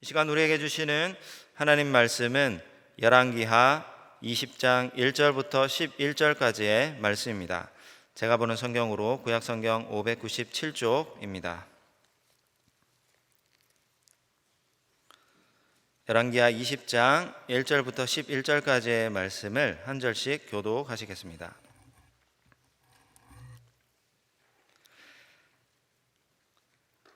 이 시간 우리에게 주시는 하나님 말씀은 열왕기하 20장 1절부터 11절까지의 말씀입니다. 제가 보는 성경으로 구약성경 597쪽입니다. 열왕기하 20장 1절부터 11절까지의 말씀을 한 절씩 교독하시겠습니다.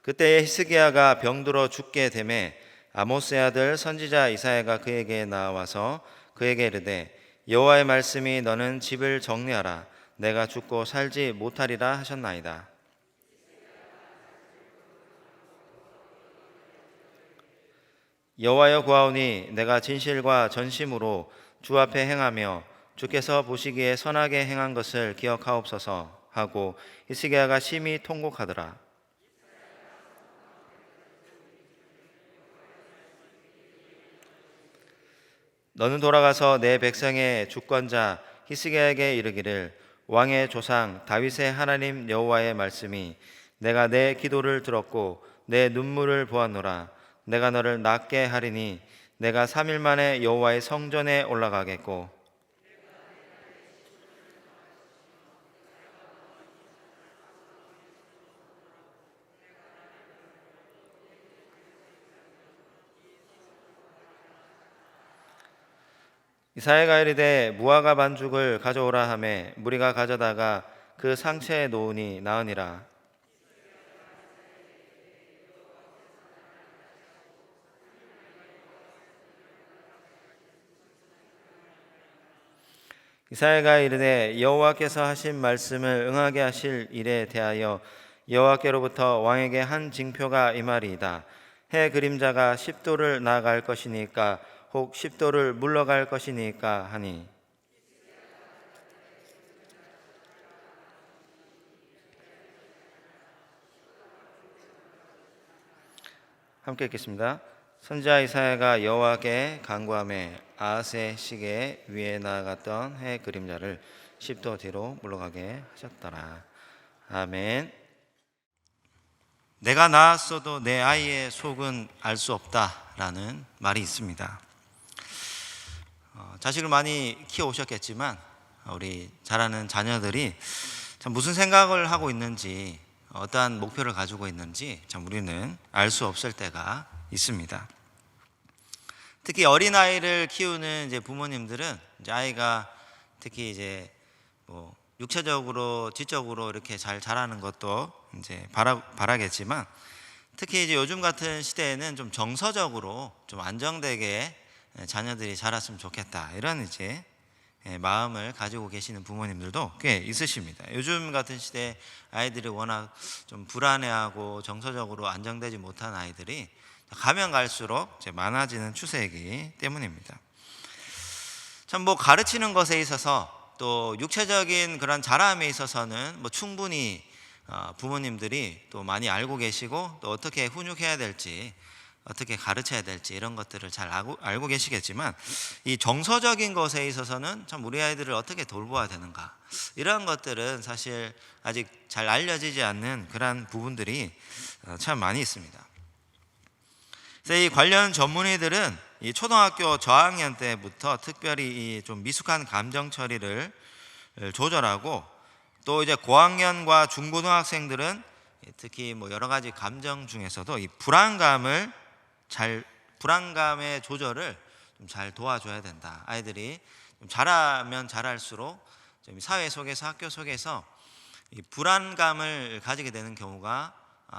그때에 히스기야가 병들어 죽게 되매 아모스의 아들 선지자 이사야가 그에게 나와서 그에게 이르되 여호와의 말씀이 너는 집을 정리하라 내가 죽고 살지 못하리라 하셨나이다. 여호와여 구하오니 내가 진실과 전심으로 주 앞에 행하며 주께서 보시기에 선하게 행한 것을 기억하옵소서 하고 히스기야가 심히 통곡하더라. 너는 돌아가서 내 백성의 주권자 히스기야에게 이르기를 왕의 조상 다윗의 하나님 여호와의 말씀이 내가 내 기도를 들었고 내 눈물을 보았노라. 내가 너를 낫게 하리니 내가 3일 만에 여호와의 성전에 올라가겠고 이사야가 이르되 무화과 반죽을 가져오라 하매 무리가 가져다가 그 상체에 놓으니 나으니라. 이사야가 이르되 여호와께서 하신 말씀을 응하게 하실 일에 대하여 여호와께로부터 왕에게 한 징표가 이말이이다. 해 그림자가 10도를 나아갈 것이니까 혹 10도를 물러갈 것이니까 하니 함께 읽겠습니다. 선지자 이사야가 여호와께 간구하매 아하스의 시계 위에 나아갔던 해 그림자를 10도 뒤로 물러가게 하셨더라. 아멘. 내가 낳았어도 내 아이의 속은 알 수 없다라는 말이 있습니다. 자식을 많이 키워오셨겠지만 우리 자라는 자녀들이 참 무슨 생각을 하고 있는지 어떠한 목표를 가지고 있는지 참 우리는 알 수 없을 때가 있습니다. 특히 어린아이를 키우는 이제 부모님들은 이제 아이가 특히 이제 뭐 육체적으로 지적으로 이렇게 잘 자라는 것도 이제 바라겠지만 특히 이제 요즘 같은 시대에는 좀 정서적으로 좀 안정되게 자녀들이 자랐으면 좋겠다 이런 이제 마음을 가지고 계시는 부모님들도 꽤 있으십니다. 요즘 같은 시대에 아이들이 워낙 좀 불안해하고 정서적으로 안정되지 못한 아이들이 가면 갈수록 이제 많아지는 추세이기 때문입니다. 참 뭐 가르치는 것에 있어서 또 육체적인 그런 자람에 있어서는 뭐 충분히 부모님들이 또 많이 알고 계시고 또 어떻게 훈육해야 될지 어떻게 가르쳐야 될지 이런 것들을 잘 알고 계시겠지만 이 정서적인 것에 있어서는 참 우리 아이들을 어떻게 돌보아야 되는가 이런 것들은 사실 아직 잘 알려지지 않는 그런 부분들이 참 많이 있습니다. 그래서 이 관련 전문의들은 이 초등학교 저학년 때부터 특별히 이 좀 미숙한 감정 처리를 조절하고 또 이제 고학년과 중고등학생들은 특히 뭐 여러 가지 감정 중에서도 이 불안감의 조절을 좀 잘 도와줘야 된다. 아이들이 좀 자라면 자랄수록 좀 사회 속에서 학교 속에서 이 불안감을 가지게 되는 경우가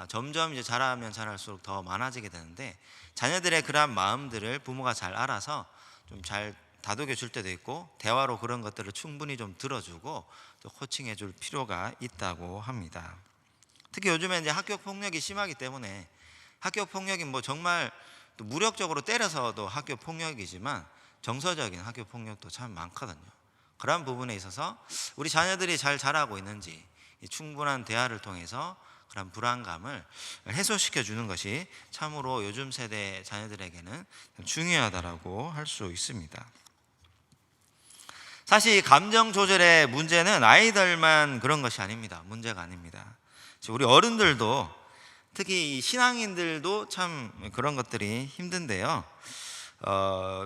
점점 이제 자라면 자랄수록 더 많아지게 되는데 자녀들의 그러한 마음들을 부모가 잘 알아서 좀 잘 다독여 줄 때도 있고 대화로 그런 것들을 충분히 좀 들어주고 또 코칭해 줄 필요가 있다고 합니다. 특히 요즘에 이제 학교 폭력이 심하기 때문에 학교 폭력이 뭐 정말 또 무력적으로 때려서도 학교 폭력이지만 정서적인 학교 폭력도 참 많거든요. 그런 부분에 있어서 우리 자녀들이 잘 자라고 있는지 충분한 대화를 통해서 그런 불안감을 해소시켜 주는 것이 참으로 요즘 세대 자녀들에게는 중요하다라고 할 수 있습니다. 사실 감정 조절의 문제는 아이들만 그런 것이 아닙니다. 문제가 아닙니다. 우리 어른들도 특히 이 신앙인들도 참 그런 것들이 힘든데요.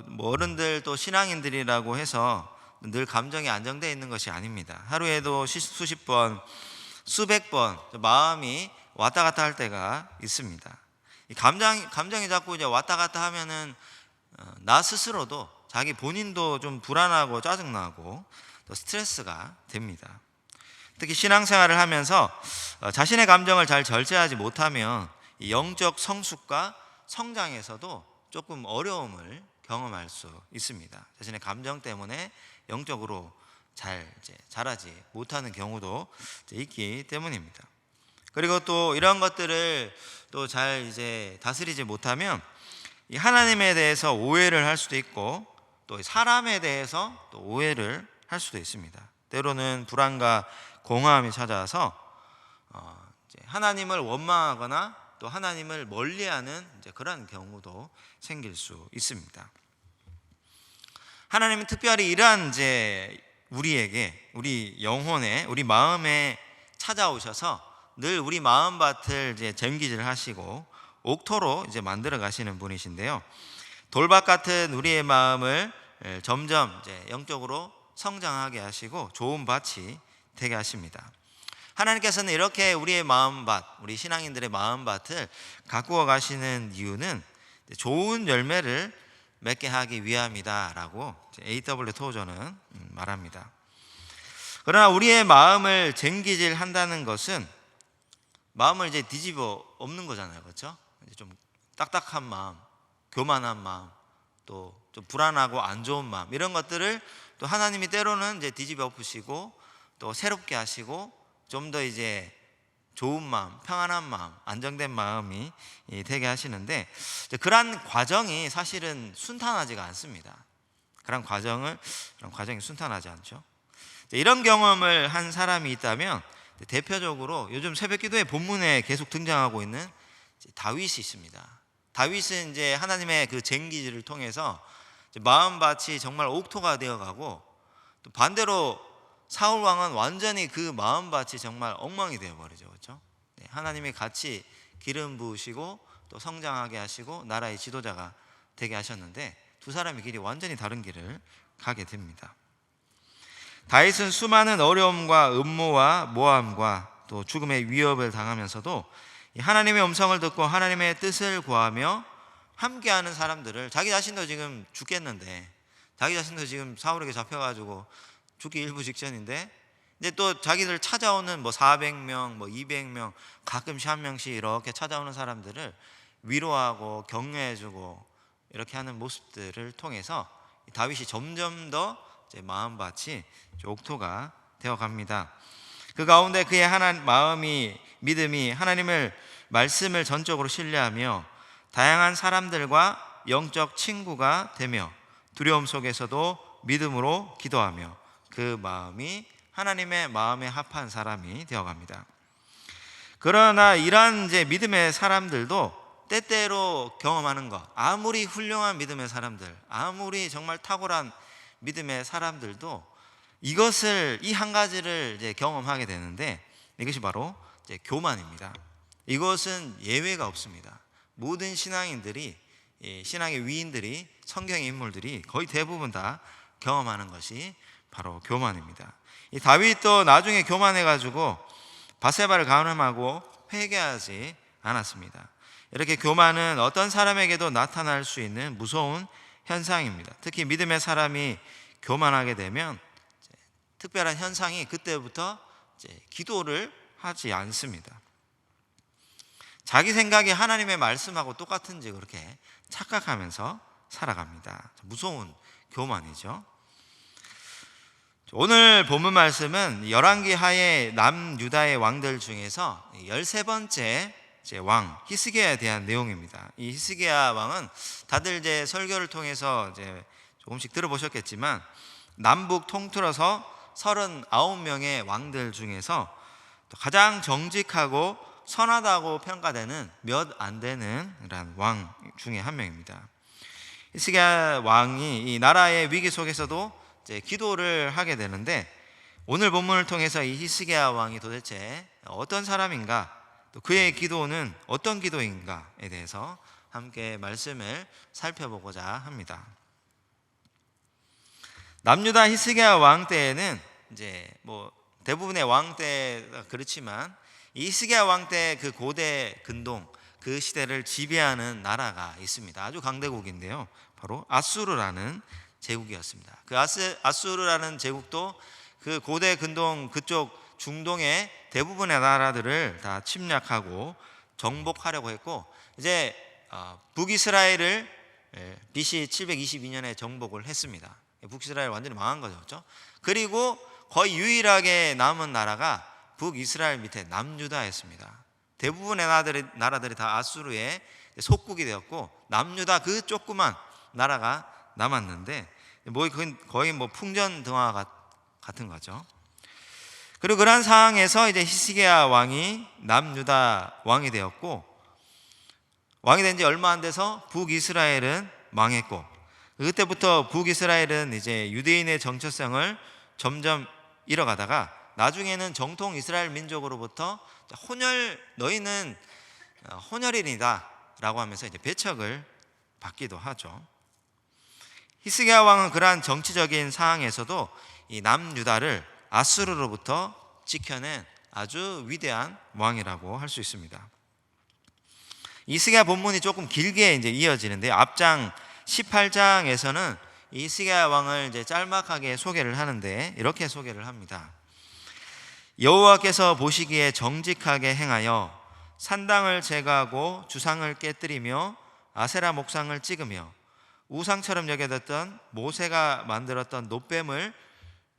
뭐 어른들 또 신앙인들이라고 해서 늘 감정이 안정되어 있는 것이 아닙니다. 하루에도 수십 번, 수백 번 마음이 왔다 갔다 할 때가 있습니다. 이 감정이 자꾸 이제 왔다 갔다 하면은 나 스스로도 자기 본인도 좀 불안하고 짜증나고 또 스트레스가 됩니다. 특히 신앙생활을 하면서 자신의 감정을 잘 절제하지 못하면 이 영적 성숙과 성장에서도 조금 어려움을 경험할 수 있습니다. 자신의 감정 때문에 영적으로 자라지 못하는 경우도 있기 때문입니다. 그리고 또 이런 것들을 또 잘 다스리지 못하면 이 하나님에 대해서 오해를 할 수도 있고 또 사람에 대해서 또 오해를 할 수도 있습니다. 때로는 불안과 공허함이 찾아와서 하나님을 원망하거나 또 하나님을 멀리하는 그런 경우도 생길 수 있습니다. 하나님은 특별히 이러한 우리에게, 우리 영혼에, 우리 마음에 찾아오셔서 늘 우리 마음밭을 쟁기질 하시고 옥토로 만들어 가시는 분이신데요. 돌밭 같은 우리의 마음을 점점 영적으로 성장하게 하시고 좋은 밭이 되게 하십니다. 하나님께서는 이렇게 우리의 마음밭, 우리 신앙인들의 마음밭을 가꾸어 가시는 이유는 좋은 열매를 맺게 하기 위함이다라고 A.W. 토저는 말합니다. 그러나 우리의 마음을 쟁기질 한다는 것은 마음을 뒤집어 엎는 거잖아요, 그렇죠? 좀 딱딱한 마음, 교만한 마음, 또 좀 불안하고 안 좋은 마음, 이런 것들을 또 하나님이 때로는 뒤집어 엎으시고 또 새롭게 하시고 좀 더 좋은 마음, 평안한 마음, 안정된 마음이 되게 하시는데 그런 과정이 사실은 순탄하지가 않습니다. 그런 과정이 순탄하지 않죠. 이런 경험을 한 사람이 있다면 대표적으로 요즘 새벽기도의 본문에 계속 등장하고 있는 다윗이 있습니다. 다윗은 하나님의 그 쟁기질을 통해서 마음밭이 정말 옥토가 되어가고 또 반대로 사울 왕은 완전히 그 마음밭이 정말 엉망이 되어버리죠, 그렇죠? 하나님이 같이 기름 부으시고 또 성장하게 하시고 나라의 지도자가 되게 하셨는데 두 사람의 길이 완전히 다른 길을 가게 됩니다. 다윗은 수많은 어려움과 음모와 모함과 또 죽음의 위협을 당하면서도 하나님의 음성을 듣고 하나님의 뜻을 구하며 함께하는 사람들을, 자기 자신도 지금 죽겠는데, 자기 자신도 지금 사울에게 잡혀가지고 죽기 일부 직전인데 이제 또 자기들 찾아오는 400명, 200명, 가끔씩 한 명씩 이렇게 찾아오는 사람들을 위로하고 격려해주고 이렇게 하는 모습들을 통해서 다윗이 점점 더 마음밭이 옥토가 되어갑니다. 그 가운데 그의 믿음이 하나님을 말씀을 전적으로 신뢰하며 다양한 사람들과 영적 친구가 되며 두려움 속에서도 믿음으로 기도하며 그 마음이 하나님의 마음에 합한 사람이 되어갑니다. 그러나 이러한 믿음의 사람들도 때때로 경험하는 것, 아무리 훌륭한 믿음의 사람들, 아무리 정말 탁월한 믿음의 사람들도 이 한 가지를 경험하게 되는데 이것이 바로 교만입니다. 이것은 예외가 없습니다. 모든 신앙인들이, 신앙의 위인들이, 성경의 인물들이 거의 대부분 다 경험하는 것이 바로 교만입니다. 이 다윗도 나중에 교만해가지고 바세바를 간음하고 회개하지 않았습니다. 이렇게 교만은 어떤 사람에게도 나타날 수 있는 무서운 현상입니다. 특히 믿음의 사람이 교만하게 되면 특별한 현상이 그때부터 기도를 하지 않습니다. 자기 생각이 하나님의 말씀하고 똑같은지 그렇게 착각하면서 살아갑니다. 무서운 교만이죠. 오늘 본문 말씀은 열왕기 하의 남유다의 왕들 중에서 13번째 왕 히스기야에 대한 내용입니다. 이 히스기야 왕은 다들 설교를 통해서 조금씩 들어보셨겠지만 남북 통틀어서 39명의 왕들 중에서 가장 정직하고 선하다고 평가되는 몇 안 되는 왕 중에 한 명입니다. 히스기야 왕이 이 나라의 위기 속에서도 기도를 하게 되는데 오늘 본문을 통해서 이 히스기야 왕이 도대체 어떤 사람인가, 또 그의 기도는 어떤 기도인가에 대해서 함께 말씀을 살펴보고자 합니다. 남유다 히스기야 왕 때에는 이제 뭐 대부분의 왕 때가 그렇지만 이 히스기야 왕 때 그 고대 근동 그 시대를 지배하는 나라가 있습니다. 아주 강대국인데요. 바로 아수르라는 제국이었습니다. 그 아수르라는 제국도 그 고대 근동 그쪽 중동의 대부분의 나라들을 다 침략하고 정복하려고 했고, 이제 북이스라엘을 BC 722년에 정복을 했습니다. 북이스라엘 완전히 망한 거죠. 그렇죠? 그리고 거의 유일하게 남은 나라가 북이스라엘 밑에 남유다였습니다. 대부분의 나라들이 다 아수르의 속국이 되었고, 남유다 그 조그만 나라가 남았는데 거의 뭐 풍전등화 같은 거죠. 그리고 그러한 상황에서 이제 히스기야 왕이 남유다 왕이 되었고, 왕이 된 지 얼마 안 돼서 북이스라엘은 망했고, 그때부터 북이스라엘은 이제 유대인의 정체성을 점점 잃어가다가 나중에는 정통 이스라엘 민족으로부터 너희는 혼혈인이다 라고 하면서 이제 배척을 받기도 하죠. 히스기야 왕은 그러한 정치적인 상황에서도 이 남유다를 아수르로부터 지켜낸 아주 위대한 왕이라고 할 수 있습니다. 히스기야 본문이 조금 길게 이제 이어지는데, 앞장 18장에서는 히스기야 왕을 이제 짤막하게 소개를 하는데 이렇게 소개를 합니다. 여호와께서 보시기에 정직하게 행하여 산당을 제거하고 주상을 깨뜨리며 아세라 목상을 찍으며 우상처럼 여겨졌던 모세가 만들었던 놋뱀을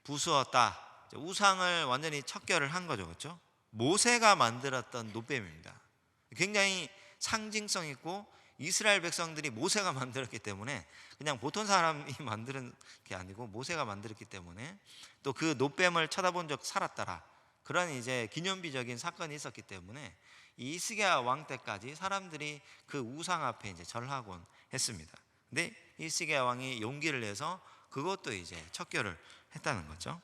부수었다. 우상을 완전히 척결을 한 거죠. 그렇죠? 모세가 만들었던 놋뱀입니다. 굉장히 상징성 있고, 이스라엘 백성들이 모세가 만들었기 때문에 그냥 보통 사람이 만드는 게 아니고 모세가 만들었기 때문에, 또 그 놋뱀을 쳐다본 적 살았더라, 그런 이제 기념비적인 사건이 있었기 때문에 이 히스기야 왕 때까지 사람들이 그 우상 앞에 이제 절하곤 했습니다. 근데 히스기야 왕이 용기를 내서 그것도 이제 척결을 했다는 거죠.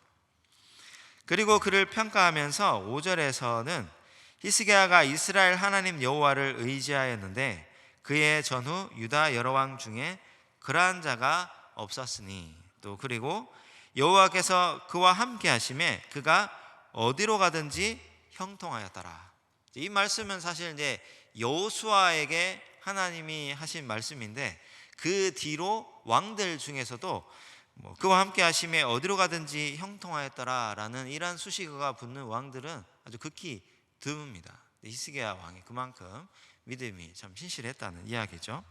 그리고 그를 평가하면서 5절에서는 히스기야가 이스라엘 하나님 여호와를 의지하였는데 그의 전후 유다 여러 왕 중에 그러한 자가 없었으니, 또 그리고 여호와께서 그와 함께 하심에 그가 어디로 가든지 형통하였더라. 이 말씀은 사실 이제 여호수아에게 하나님이 하신 말씀인데, 그 뒤로 왕들 중에서도 그와 함께 하심에 어디로 가든지 형통하였더라라는 이러한 수식어가 붙는 왕들은 아주 극히 드뭅니다. 히스기야 왕이 그만큼 믿음이 참 신실했다는 이야기죠.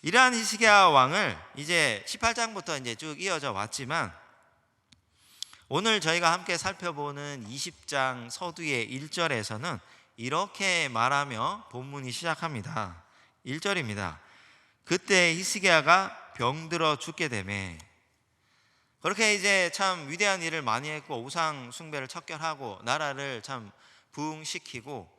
이러한 히스기야 왕을 이제 18장부터 이제 쭉 이어져 왔지만, 오늘 저희가 함께 살펴보는 20장 서두의 1절에서는 이렇게 말하며 본문이 시작합니다. 1절입니다. 그때 히스기야가 병들어 죽게 되매. 그렇게 이제 참 위대한 일을 많이 했고, 우상 숭배를 척결하고 나라를 참 부흥시키고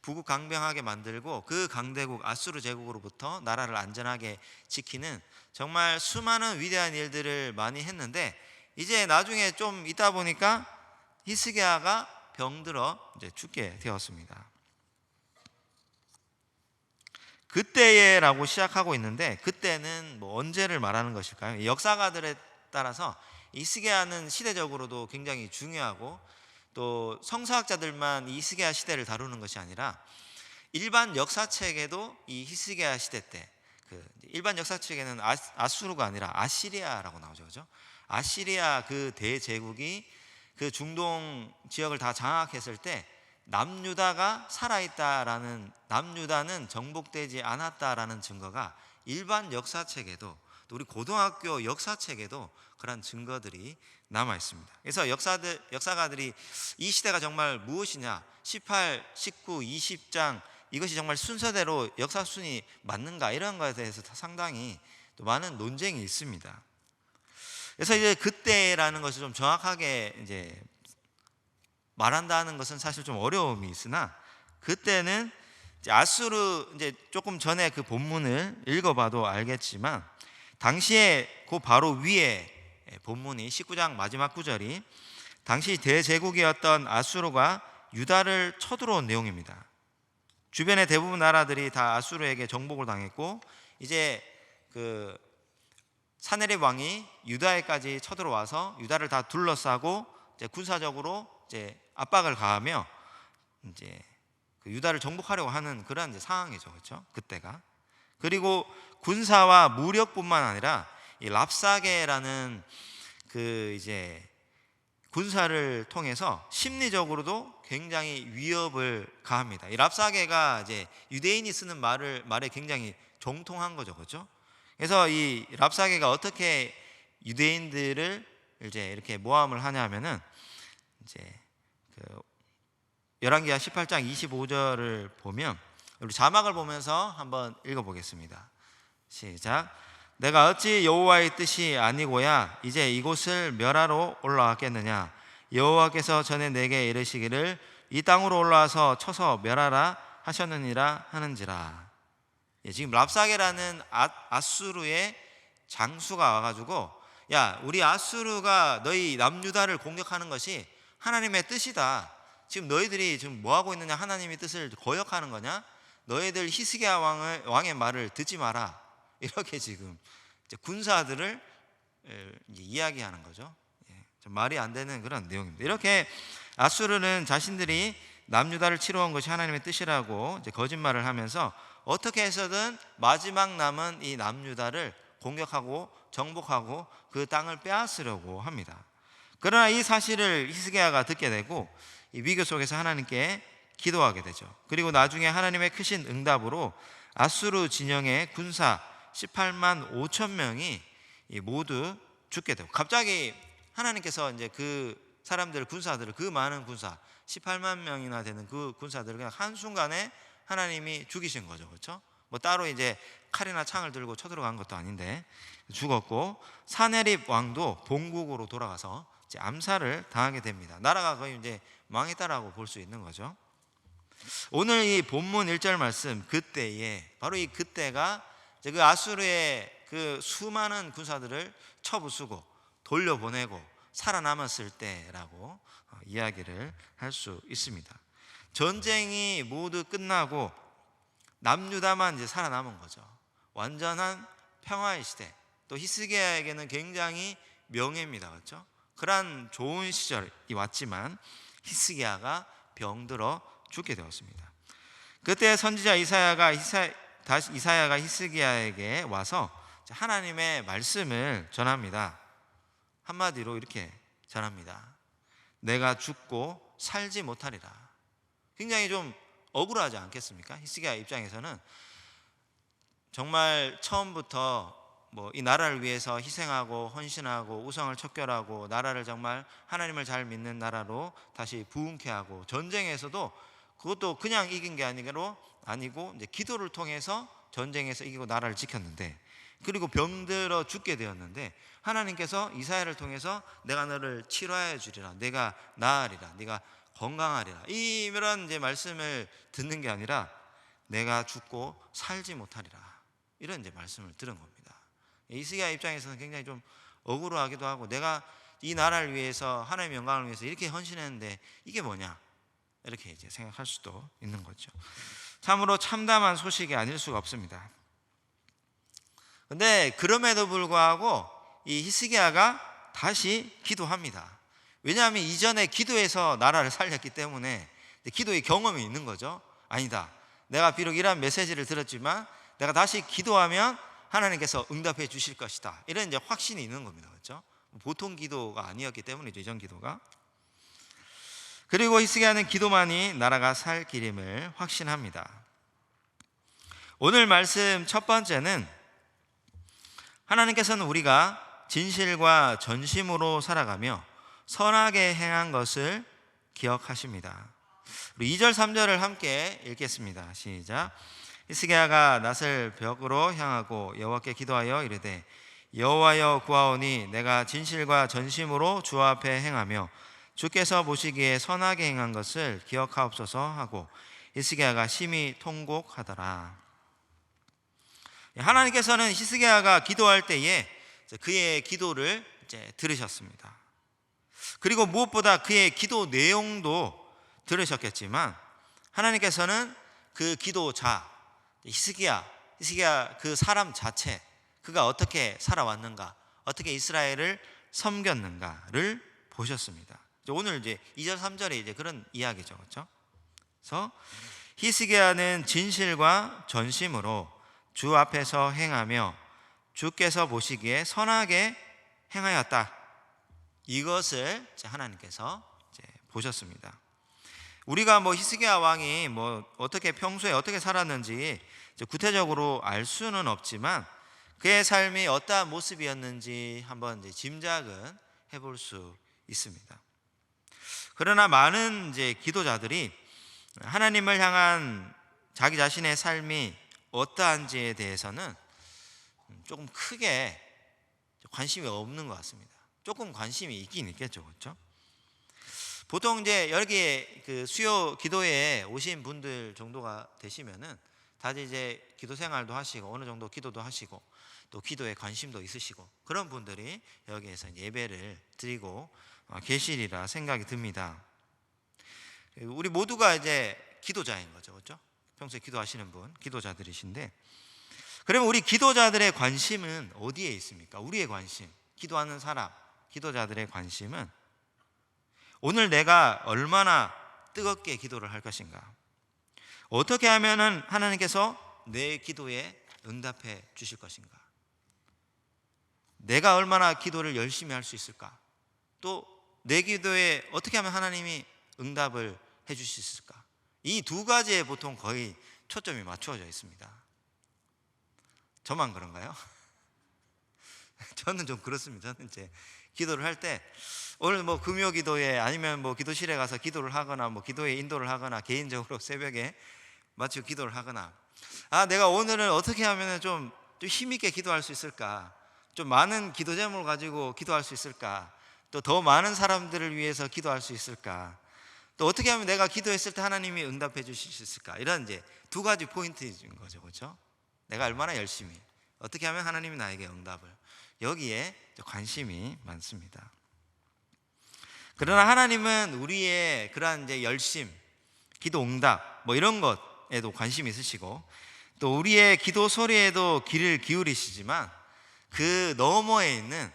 부국강병하게 만들고, 그 강대국 아수르 제국으로부터 나라를 안전하게 지키는 정말 수많은 위대한 일들을 많이 했는데, 이제 나중에 좀 있다 보니까 히스기야가 병들어 이제 죽게 되었습니다. 그때에라고 시작하고 있는데, 그때는 언제를 말하는 것일까요? 역사가들에 따라서 히스기야는 시대적으로도 굉장히 중요하고, 또 성서학자들만 이 히스기야 시대를 다루는 것이 아니라 일반 역사책에도 이 히스기야 시대 때, 일반 역사책에는 아수르가 아니라 아시리아라고 나오죠. 그렇죠? 아시리아 그 대제국이 그 중동 지역을 다 장악했을 때 남유다가 살아있다라는, 남유다는 정복되지 않았다라는 증거가 일반 역사책에도, 또 우리 고등학교 역사책에도 그런 증거들이 남아 있습니다. 그래서 역사가들이 이 시대가 정말 무엇이냐, 18, 19, 20장 이것이 정말 순서대로 역사순이 맞는가, 이런 것에 대해서 상당히 또 많은 논쟁이 있습니다. 그래서 이제 그때라는 것을 좀 정확하게 이제 말한다는 것은 사실 좀 어려움이 있으나, 그때는 이제 아수르, 이제 조금 전에 그 본문을 읽어봐도 알겠지만, 당시에 그 바로 위에 본문이 19장 마지막 구절이 당시 대제국이었던 아수르가 유다를 쳐들어온 내용입니다. 주변의 대부분 나라들이 다 아수르에게 정복을 당했고 이제 그 사네립 왕이 유다에까지 쳐들어와서 유다를 다 둘러싸고 이제 군사적으로 이제 압박을 가하며 이제 그 유다를 정복하려고 하는 그런 이제 상황이죠, 그렇죠? 그때가. 그리고 군사와 무력뿐만 아니라 이 랍사게라는 그 이제 군사를 통해서 심리적으로도 굉장히 위협을 가합니다. 이 랍사게가 이제 유대인이 쓰는 말에 굉장히 정통한 거죠, 그렇죠? 그래서 이 랍사게가 어떻게 유대인들을 이제 이렇게 모함을 하냐면은 이제 그 열왕기하 18장 25절을 보면 우리 자막을 보면서 한번 읽어보겠습니다. 시작. 내가 어찌 여호와의 뜻이 아니고야 이제 이곳을 멸하러 올라왔겠느냐. 여호와께서 전에 내게 이르시기를 이 땅으로 올라와서 쳐서 멸하라 하셨느니라 하는지라. 지금 랍사게라는 아수르의 장수가 와가지고 야, 우리 아수르가 너희 남유다를 공격하는 것이 하나님의 뜻이다. 지금 너희들이 지금 뭐 하고 있느냐? 하나님의 뜻을 거역하는 거냐? 너희들 히스기야 왕의 말을 듣지 마라. 이렇게 지금 이제 군사들을 이제 이야기하는 거죠. 좀 말이 안 되는 그런 내용입니다. 이렇게 아수르는 자신들이 남유다를 치러온 것이 하나님의 뜻이라고 이제 거짓말을 하면서 어떻게 해서든 마지막 남은 이 남유다를 공격하고 정복하고 그 땅을 빼앗으려고 합니다. 그러나 이 사실을 히스기야가 듣게 되고 이 위기 속에서 하나님께 기도하게 되죠. 그리고 나중에 하나님의 크신 응답으로 아수르 진영의 군사 18만 5천 명이 모두 죽게 되고 갑자기 하나님께서 이제 그 사람들 군사들을 그 많은 군사 18만 명이나 되는 그 군사들을 그냥 한순간에 하나님이 죽이신 거죠. 그렇죠? 뭐 따로 이제 칼이나 창을 들고 쳐들어간 것도 아닌데 죽었고 사네립 왕도 본국으로 돌아가서 이제 암살을 당하게 됩니다. 나라가 거의 이제 망했다라고 볼 수 있는 거죠. 오늘 이 본문 1절 말씀 그때에 바로 이 그때가 그 아수르의 그 수많은 군사들을 쳐부수고 돌려보내고 살아남았을 때라고 이야기를 할 수 있습니다. 전쟁이 모두 끝나고 남유다만 이제 살아남은 거죠. 완전한 평화의 시대. 또 히스기야에게는 굉장히 명예입니다. 그렇죠? 그러한 좋은 시절이 왔지만 히스기야가 병들어 죽게 되었습니다. 그때 선지자 이사야가 히스기야에게 와서 하나님의 말씀을 전합니다. 한마디로 이렇게 전합니다. 내가 죽고 살지 못하리라. 굉장히 좀 억울하지 않겠습니까? 히스기야 입장에서는 정말 처음부터 뭐 이 나라를 위해서 희생하고 헌신하고 우상을 척결하고 나라를 정말 하나님을 잘 믿는 나라로 다시 부흥케 하고 전쟁에서도 그것도 그냥 이긴 게 아니고 이제 기도를 통해서 전쟁에서 이기고 나라를 지켰는데 그리고 병들어 죽게 되었는데 하나님께서 이사야를 통해서 내가 너를 치료하여 주리라. 내가 나으리라. 네가 건강하리라. 이런 이제 말씀을 듣는 게 아니라 내가 죽고 살지 못하리라. 이런 이제 말씀을 들은 겁니다. 히스기야 입장에서는 굉장히 좀 억울하기도 하고 내가 이 나라를 위해서 하나님의 영광을 위해서 이렇게 헌신했는데 이게 뭐냐? 이렇게 이제 생각할 수도 있는 거죠. 참으로 참담한 소식이 아닐 수가 없습니다. 근데 그럼에도 불구하고 이 히스기야가 다시 기도합니다. 왜냐하면 이전에 기도해서 나라를 살렸기 때문에 기도의 경험이 있는 거죠. 아니다. 내가 비록 이러한 메시지를 들었지만 내가 다시 기도하면 하나님께서 응답해 주실 것이다. 이런 이제 확신이 있는 겁니다. 그렇죠? 보통 기도가 아니었기 때문이죠. 이전 기도가. 그리고 히스기야는 기도만이 나라가 살 길임을 확신합니다. 오늘 말씀 첫 번째는 하나님께서는 우리가 진실과 전심으로 살아가며 선하게 행한 것을 기억하십니다. 우리 2절 3절을 함께 읽겠습니다. 시작. 히스기야가 낫을 벽으로 향하고 여호와께 기도하여 이르되 여호와여 구하오니 내가 진실과 전심으로 주 앞에 행하며 주께서 보시기에 선하게 행한 것을 기억하옵소서 하고 히스기야가 심히 통곡하더라. 하나님께서는 히스기야가 기도할 때에 그의 기도를 이제 들으셨습니다. 그리고 무엇보다 그의 기도 내용도 들으셨겠지만 하나님께서는 그 기도자 히스기야 그 사람 자체, 그가 어떻게 살아왔는가, 어떻게 이스라엘을 섬겼는가를 보셨습니다. 오늘 이제 2절 3절에 이제 그런 이야기죠. 그렇죠? 그래서 히스기야는 진실과 전심으로 주 앞에서 행하며 주께서 보시기에 선하게 행하였다. 이것을 하나님께서 이제 보셨습니다. 우리가 히스기야 왕이 어떻게 평소에 어떻게 살았는지 구체적으로 알 수는 없지만 그의 삶이 어떠한 모습이었는지 한번 이제 짐작은 해볼 수 있습니다. 그러나 많은 이제 기도자들이 하나님을 향한 자기 자신의 삶이 어떠한지에 대해서는 조금 크게 관심이 없는 것 같습니다. 조금 관심이 있긴 있겠죠, 그렇죠? 보통 이제 여기에 그 수요 기도에 오신 분들 정도가 되시면은 다들 이제 기도 생활도 하시고 어느 정도 기도도 하시고 또 기도에 관심도 있으시고 그런 분들이 여기에서 예배를 드리고 계시리라 생각이 듭니다. 우리 모두가 이제 기도자인 거죠, 그렇죠? 평소에 기도하시는 분, 기도자들이신데, 그러면 우리 기도자들의 관심은 어디에 있습니까? 우리의 관심, 기도하는 사람, 기도자들의 관심은 오늘 내가 얼마나 뜨겁게 기도를 할 것인가, 어떻게 하면은 하나님께서 내 기도에 응답해 주실 것인가, 내가 얼마나 기도를 열심히 할 수 있을까, 또 내 기도에 어떻게 하면 하나님이 응답을 해 주실 수 있을까, 이 두 가지에 보통 거의 초점이 맞추어져 있습니다. 저만 그런가요? 저는 좀 그렇습니다. 저는 이제 기도를 할 때 오늘 금요 기도에 아니면 기도실에 가서 기도를 하거나 기도에 인도를 하거나 개인적으로 새벽에 마치 기도를 하거나, 내가 오늘은 어떻게 하면 좀 힘있게 기도할 수 있을까, 좀 많은 기도 제목을 가지고 기도할 수 있을까, 또 더 많은 사람들을 위해서 기도할 수 있을까, 또 어떻게 하면 내가 기도했을 때 하나님이 응답해 주실 수 있을까, 이런 이제 두 가지 포인트인 거죠, 그렇죠? 내가 얼마나 열심히, 어떻게 하면 하나님이 나에게 응답을, 여기에 관심이 많습니다. 그러나 하나님은 우리의 그러한 이제 열심, 기도 응답 이런 것에도 관심이 있으시고 또 우리의 기도 소리에도 귀를 기울이시지만 그 너머에 있는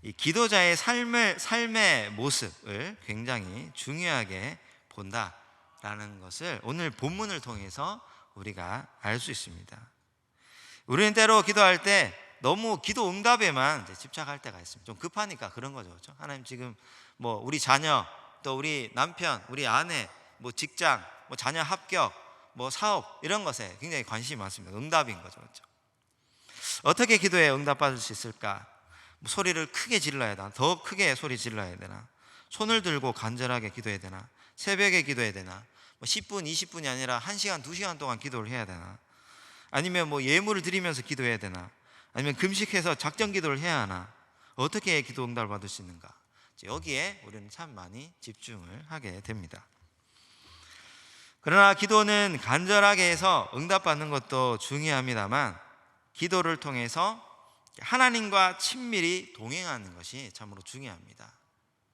이 기도자의 삶의 모습을 굉장히 중요하게 본다라는 것을 오늘 본문을 통해서 우리가 알 수 있습니다. 우리는 때로 기도할 때 너무 기도 응답에만 이제 집착할 때가 있습니다. 좀 급하니까 그런 거죠, 그렇죠? 하나님 지금 우리 자녀, 또 우리 남편, 우리 아내, 직장, 자녀 합격, 사업 이런 것에 굉장히 관심이 많습니다. 응답인 거죠, 그렇죠? 어떻게 기도에 응답받을 수 있을까? 소리를 크게 질러야 되나? 더 크게 소리 질러야 되나? 손을 들고 간절하게 기도해야 되나? 새벽에 기도해야 되나? 10분, 20분이 아니라 1시간, 2시간 동안 기도를 해야 되나? 아니면 예물을 드리면서 기도해야 되나? 아니면 금식해서 작정 기도를 해야 하나? 어떻게 기도 응답을 받을 수 있는가? 여기에 우리는 참 많이 집중을 하게 됩니다. 그러나 기도는 간절하게 해서 응답받는 것도 중요합니다만 기도를 통해서 하나님과 친밀히 동행하는 것이 참으로 중요합니다.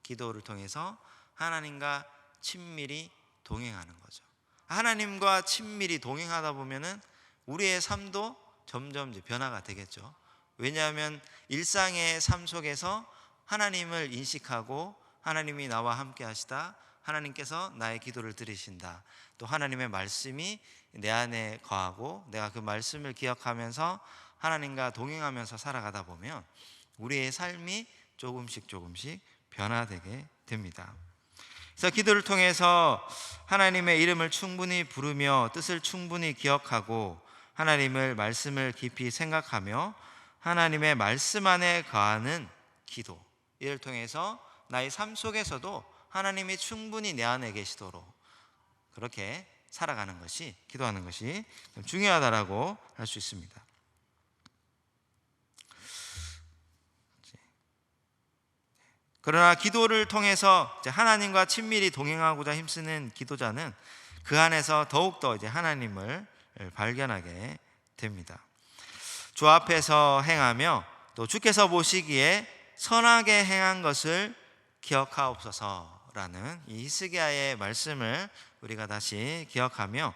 기도를 통해서 하나님과 친밀히 동행하는 거죠. 하나님과 친밀히 동행하다 보면은 우리의 삶도 점점 이제 변화가 되겠죠. 왜냐하면 일상의 삶 속에서 하나님을 인식하고 하나님이 나와 함께 하시다, 하나님께서 나의 기도를 들으신다, 또 하나님의 말씀이 내 안에 거하고 내가 그 말씀을 기억하면서 하나님과 동행하면서 살아가다 보면 우리의 삶이 조금씩 변화되게 됩니다. 그래서 기도를 통해서 하나님의 이름을 충분히 부르며 뜻을 충분히 기억하고 하나님을 말씀을 깊이 생각하며 하나님의 말씀 안에 거하는 기도, 이를 통해서 나의 삶 속에서도 하나님이 충분히 내 안에 계시도록 그렇게 살아가는 것이, 기도하는 것이 중요하다라고 할 수 있습니다. 그러나 기도를 통해서 하나님과 친밀히 동행하고자 힘쓰는 기도자는 그 안에서 더욱더 하나님을 발견하게 됩니다. 주 앞에서 행하며 또 주께서 보시기에 선하게 행한 것을 기억하옵소서, 라는 이 히스기야의 말씀을 우리가 다시 기억하며,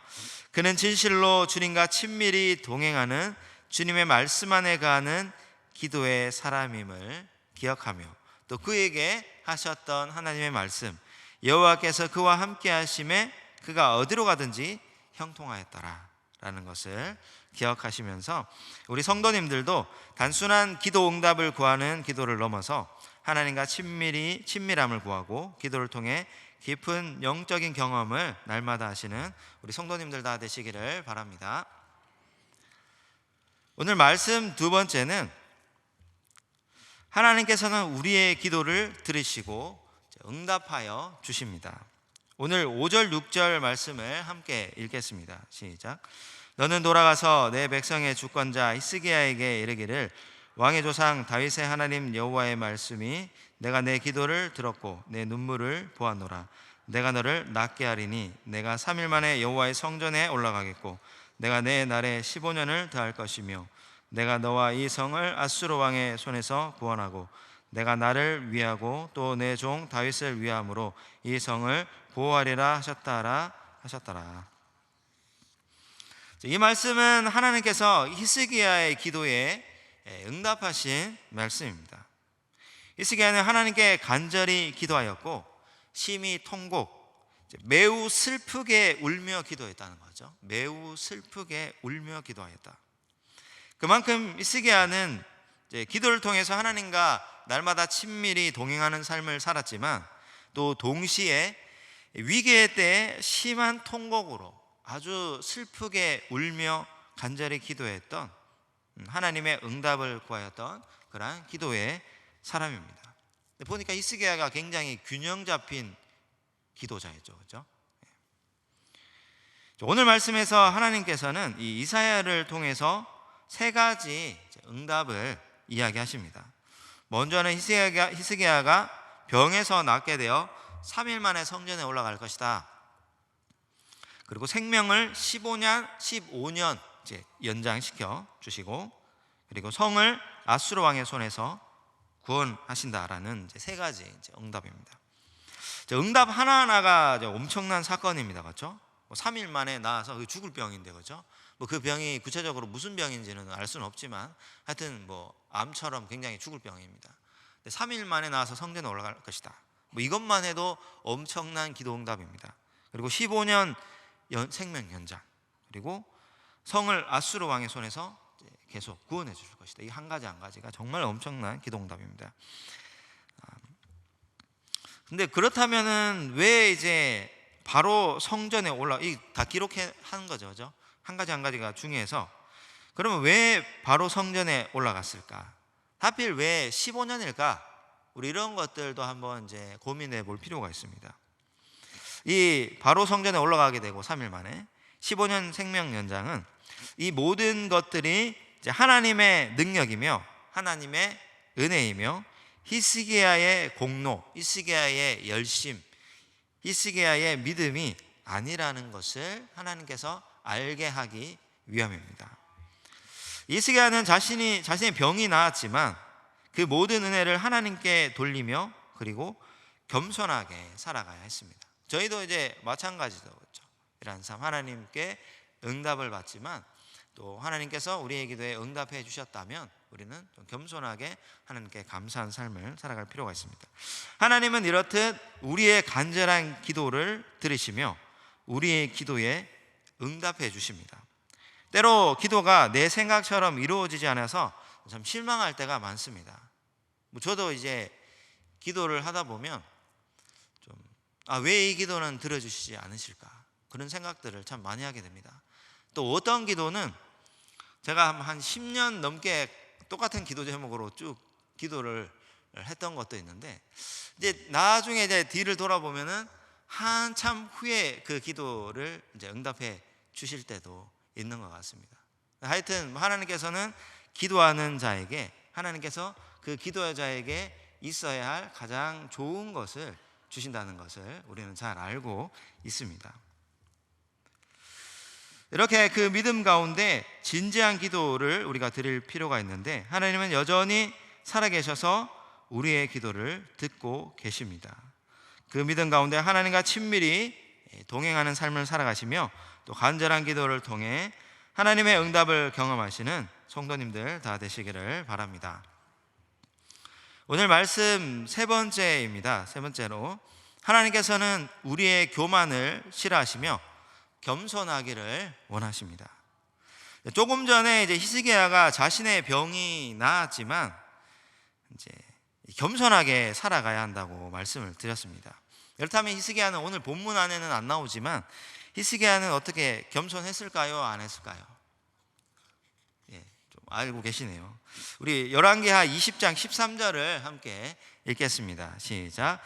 그는 진실로 주님과 친밀히 동행하는 주님의 말씀 안에 거하는 기도의 사람임을 기억하며, 또 그에게 하셨던 하나님의 말씀, 여호와께서 그와 함께 하심에 그가 어디로 가든지 형통하였더라 라는 것을 기억하시면서, 우리 성도님들도 단순한 기도 응답을 구하는 기도를 넘어서 하나님과 친밀함을 구하고 기도를 통해 깊은 영적인 경험을 날마다 하시는 우리 성도님들 다 되시기를 바랍니다. 오늘 말씀 두 번째는, 하나님께서는 우리의 기도를 들으시고 응답하여 주십니다. 오늘 5절 6절 말씀을 함께 읽겠습니다. 시작. 너는 돌아가서 내 백성의 주권자 히스기야에게 이르기를, 왕의 조상 다윗의 하나님 여호와의 말씀이 내가 내 기도를 들었고 내 눈물을 보았노라. 내가 너를 낫게 하리니 내가 3일 만에 여호와의 성전에 올라가겠고 내가 내 날에 15년을 더할 것이며, 내가 너와 이 성을 아수르 왕의 손에서 구원하고 내가 나를 위하고 또 내 종 다윗을 위함으로 이 성을 보호하리라 하셨더라. 이 말씀은 하나님께서 히스기야의 기도에 응답하신 말씀입니다. 히스기야는 하나님께 간절히 기도하였고 심히 통곡, 매우 슬프게 울며 기도했다는 거죠. 매우 슬프게 울며 기도하였다. 그만큼 히스기야는 기도를 통해서 하나님과 날마다 친밀히 동행하는 삶을 살았지만, 또 동시에 위기의 때에 심한 통곡으로 아주 슬프게 울며 간절히 기도했던, 하나님의 응답을 구하였던 그러한 기도의 사람입니다. 보니까 히스기야가 굉장히 균형 잡힌 기도자였죠, 그렇죠? 오늘 말씀에서 하나님께서는 이 이사야를 통해서 세 가지 응답을 이야기하십니다. 먼저는 히스기야가 병에서 낫게 되어 3일 만에 성전에 올라갈 것이다. 그리고 생명을 15년 연장시켜 주시고, 그리고 성을 아수르 왕의 손에서 구원하신다라는 세 가지 응답입니다. 응답 하나하나가 엄청난 사건입니다, 그렇죠? 3일 만에 나아서 죽을 병인데, 그렇죠? 그 병이 구체적으로 무슨 병인지는 알 수는 없지만, 하여튼 암처럼 굉장히 죽을 병입니다. 3일 만에 나와서 성전에 올라갈 것이다. 이것만 해도 엄청난 기도 응답입니다. 그리고 15년 생명 연장, 그리고 성을 아수르 왕의 손에서 계속 구원해 줄 것이다. 이 한 가지 한 가지가 정말 엄청난 기도 응답입니다. 근데 그렇다면은 왜 이제 바로 성전에 이 다 기록한 거죠, 그죠? 한 가지 한 가지가 중요해서, 그러면 왜 바로 성전에 올라갔을까? 하필 왜 15년일까? 우리 이런 것들도 한번 이제 고민해 볼 필요가 있습니다. 이 바로 성전에 올라가게 되고 3일 만에 15년 생명 연장은, 이 모든 것들이 이제 하나님의 능력이며 하나님의 은혜이며 히스기야의 공로, 히스기야의 열심, 히스기야의 믿음이 아니라는 것을 하나님께서 알게 하기 위함입니다. 히스기야는 자신의 병이 나았지만 그 모든 은혜를 하나님께 돌리며, 그리고 겸손하게 살아가야 했습니다. 저희도 이제 마찬가지죠, 그렇죠? 이러한 삶, 하나님께 응답을 받지만 또 하나님께서 우리의 기도에 응답해 주셨다면 우리는 좀 겸손하게 하나님께 감사한 삶을 살아갈 필요가 있습니다. 하나님은 이렇듯 우리의 간절한 기도를 들으시며 우리의 기도에 응답해 주십니다. 때로 기도가 내 생각처럼 이루어지지 않아서 참 실망할 때가 많습니다. 저도 이제 기도를 하다 보면 왜 이 기도는 들어주시지 않으실까, 그런 생각들을 참 많이 하게 됩니다. 또 어떤 기도는 제가 한 10년 넘게 똑같은 기도 제목으로 쭉 기도를 했던 것도 있는데, 이제 나중에 이제 뒤를 돌아보면은 한참 후에 그 기도를 이제 응답해 주실 때도 있는 것 같습니다. 하여튼 하나님께서는 기도하는 자에게, 하나님께서 그 기도자에게 있어야 할 가장 좋은 것을 주신다는 것을 우리는 잘 알고 있습니다. 이렇게 그 믿음 가운데 진지한 기도를 우리가 드릴 필요가 있는데, 하나님은 여전히 살아계셔서 우리의 기도를 듣고 계십니다. 그 믿음 가운데 하나님과 친밀히 동행하는 삶을 살아가시며 또 간절한 기도를 통해 하나님의 응답을 경험하시는 성도님들 다 되시기를 바랍니다. 오늘 말씀 세 번째입니다. 세 번째로, 하나님께서는 우리의 교만을 싫어하시며 겸손하기를 원하십니다. 조금 전에 이제 히스기야가 자신의 병이 나았지만 이제 겸손하게 살아가야 한다고 말씀을 드렸습니다. 그렇다면 히스기야는 오늘 본문 안에는 안 나오지만 히스기야는 어떻게 겸손했을까요? 안 했을까요? 좀 알고 계시네요. 우리 열왕기하 20장 13절을 함께 읽겠습니다. 시작.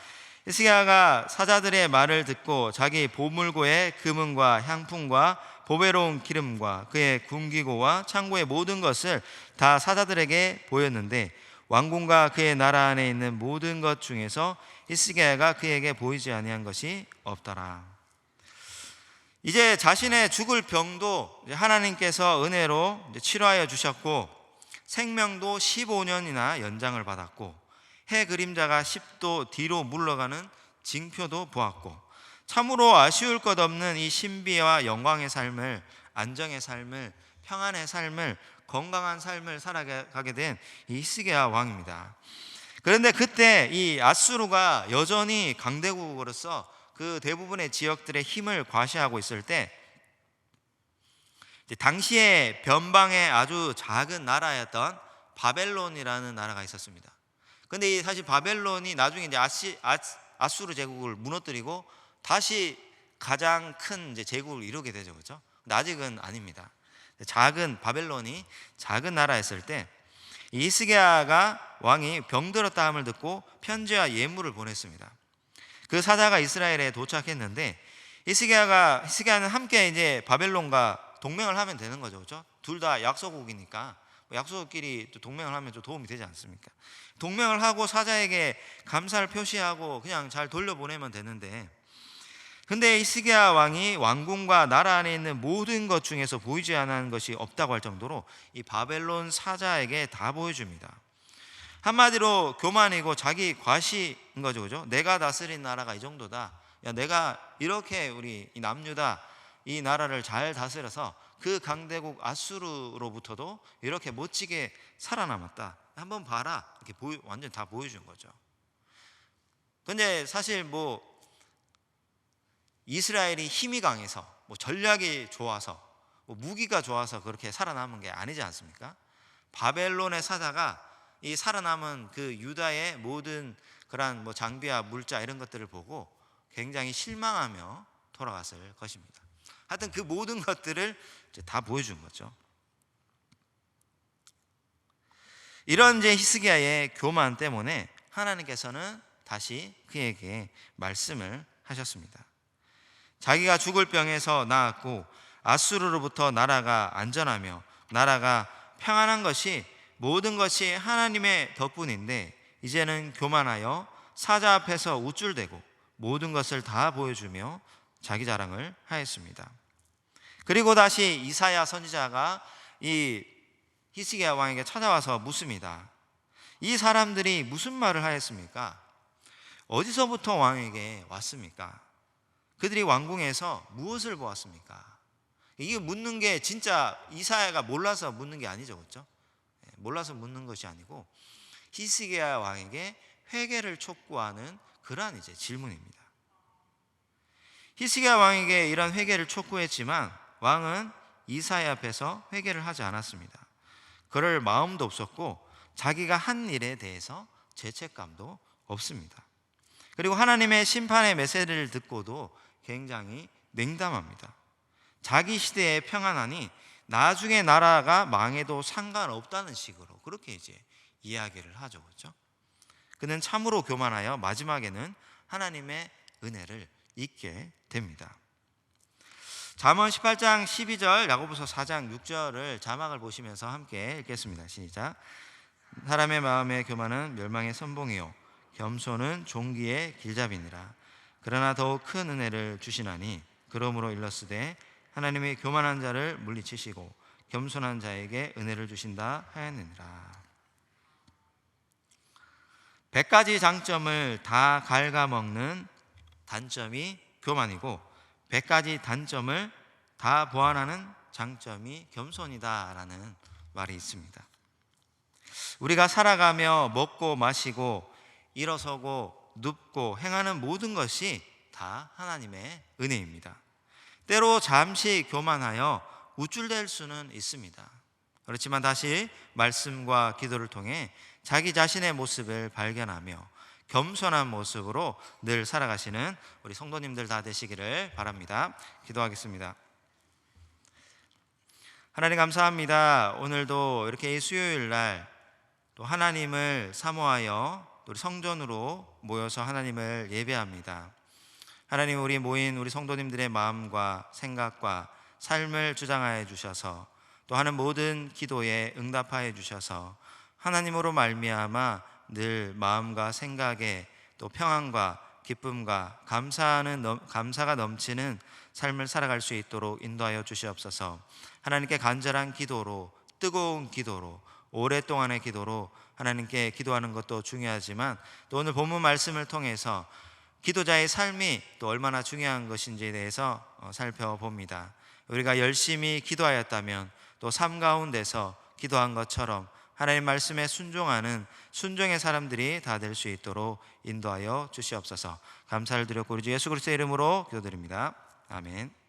히스기야가 사자들의 말을 듣고 자기 보물고의 금은과 향품과 보배로운 기름과 그의 군기고와 창고의 모든 것을 다 사자들에게 보였는데 왕궁과 그의 나라 안에 있는 모든 것 중에서 히스기야가 그에게 보이지 아니한 것이 없더라. 이제 자신의 죽을 병도 하나님께서 은혜로 치료하여 주셨고 생명도 15년이나 연장을 받았고 해 그림자가 10도 뒤로 물러가는 징표도 보았고 참으로 아쉬울 것 없는 이 신비와 영광의 삶을, 안정의 삶을, 평안의 삶을, 건강한 삶을 살아가게 된 이 히스기야 왕입니다. 그런데 그때 이 아수르가 여전히 강대국으로서 그 대부분의 지역들의 힘을 과시하고 있을 때 당시에 변방의 아주 작은 나라였던 바벨론이라는 나라가 있었습니다. 근데 사실 바벨론이 나중에 이제 아수르 제국을 무너뜨리고 다시 가장 큰 이제 제국을 이루게 되죠, 그렇죠? 근데 아직은 아닙니다. 작은 바벨론이 작은 나라였을 때 히스기야가 왕이 병들었다 함을 듣고 편지와 예물을 보냈습니다. 그 사자가 이스라엘에 도착했는데 히스기야는 함께 이제 바벨론과 동맹을 하면 되는 거죠, 그렇죠? 둘 다 약소국이니까 약소국끼리 동맹을 하면 좀 도움이 되지 않습니까? 동맹을 하고 사자에게 감사를 표시하고 그냥 잘 돌려보내면 되는데, 근데 히스기야 왕이 왕궁과 나라 안에 있는 모든 것 중에서 보이지 않는 것이 없다고 할 정도로 이 바벨론 사자에게 다 보여줍니다. 한마디로 교만이고 자기 과시인 거죠, 그죠? 내가 다스린 나라가 이 정도다. 야, 내가 이렇게 우리 이 남유다 이 나라를 잘 다스려서 그 강대국 아수르로부터도 이렇게 멋지게 살아남았다. 한번 봐라. 이렇게 완전 다 보여준 거죠. 근데 사실 이스라엘이 힘이 강해서 전략이 좋아서 무기가 좋아서 그렇게 살아남은 게 아니지 않습니까? 바벨론의 사자가 이 살아남은 그 유다의 모든 그러한 장비와 물자 이런 것들을 보고 굉장히 실망하며 돌아갔을 것입니다. 하여튼 그 모든 것들을 이제 다 보여준 거죠. 이런 이제 히스기야의 교만 때문에 하나님께서는 다시 그에게 말씀을 하셨습니다. 자기가 죽을 병에서 나았고 아수르로부터 나라가 안전하며 나라가 평안한 것이 모든 것이 하나님의 덕분인데 이제는 교만하여 사자 앞에서 우쭐대고 모든 것을 다 보여주며 자기 자랑을 하였습니다. 그리고 다시 이사야 선지자가 이 히스기야 왕에게 찾아와서 묻습니다. 이 사람들이 무슨 말을 하였습니까? 어디서부터 왕에게 왔습니까? 그들이 왕궁에서 무엇을 보았습니까? 이게 묻는 게 진짜 이사야가 몰라서 묻는 게 아니죠, 그렇죠? 몰라서 묻는 것이 아니고 히스기야 왕에게 회개를 촉구하는 그러한 이제 질문입니다. 히스기야 왕에게 이런 회개를 촉구했지만 왕은 이사야 앞에서 회개를 하지 않았습니다. 그럴 마음도 없었고 자기가 한 일에 대해서 죄책감도 없습니다. 그리고 하나님의 심판의 메시지를 듣고도 굉장히 냉담합니다. 자기 시대의 평안하니 나중에 나라가 망해도 상관없다는 식으로 그렇게 이제 이야기를 하죠, 그렇죠? 그는 참으로 교만하여 마지막에는 하나님의 은혜를 잊게 됩니다. 잠언 18장 12절, 야고보서 4장 6절을 자막을 보시면서 함께 읽겠습니다. 시작. 사람의 마음의 교만은 멸망의 선봉이요 겸손은 종기의 길잡이니라. 그러나 더욱 큰 은혜를 주시나니 그러므로 일렀으되 하나님이 교만한 자를 물리치시고 겸손한 자에게 은혜를 주신다 하였느니라. 100가지 장점을 다 갉아먹는 단점이 교만이고 100가지 단점을 다 보완하는 장점이 겸손이다라는 말이 있습니다. 우리가 살아가며 먹고 마시고 일어서고 눕고 행하는 모든 것이 다 하나님의 은혜입니다. 때로 잠시 교만하여 우쭐댈 수는 있습니다. 그렇지만 다시 말씀과 기도를 통해 자기 자신의 모습을 발견하며 겸손한 모습으로 늘 살아가시는 우리 성도님들 다 되시기를 바랍니다. 기도하겠습니다. 하나님 감사합니다. 오늘도 이렇게 이 수요일 날 또 하나님을 사모하여 우리 성전으로 모여서 하나님을 예배합니다. 하나님, 우리 모인 우리 성도님들의 마음과 생각과 삶을 주장하여 주셔서 또 하는 모든 기도에 응답하여 주셔서 하나님으로 말미암아 늘 마음과 생각에 또 평안과 기쁨과 감사가 넘치는 삶을 살아갈 수 있도록 인도하여 주시옵소서. 하나님께 간절한 기도로, 뜨거운 기도로, 오랫동안의 기도로 하나님께 기도하는 것도 중요하지만 또 오늘 본문 말씀을 통해서 기도자의 삶이 또 얼마나 중요한 것인지에 대해서 살펴봅니다. 우리가 열심히 기도하였다면 또 삶 가운데서 기도한 것처럼 하나님 말씀에 순종하는 순종의 사람들이 다 될 수 있도록 인도하여 주시옵소서. 감사를 드렸고 우리 주 예수 그리스도의 이름으로 기도드립니다. 아멘.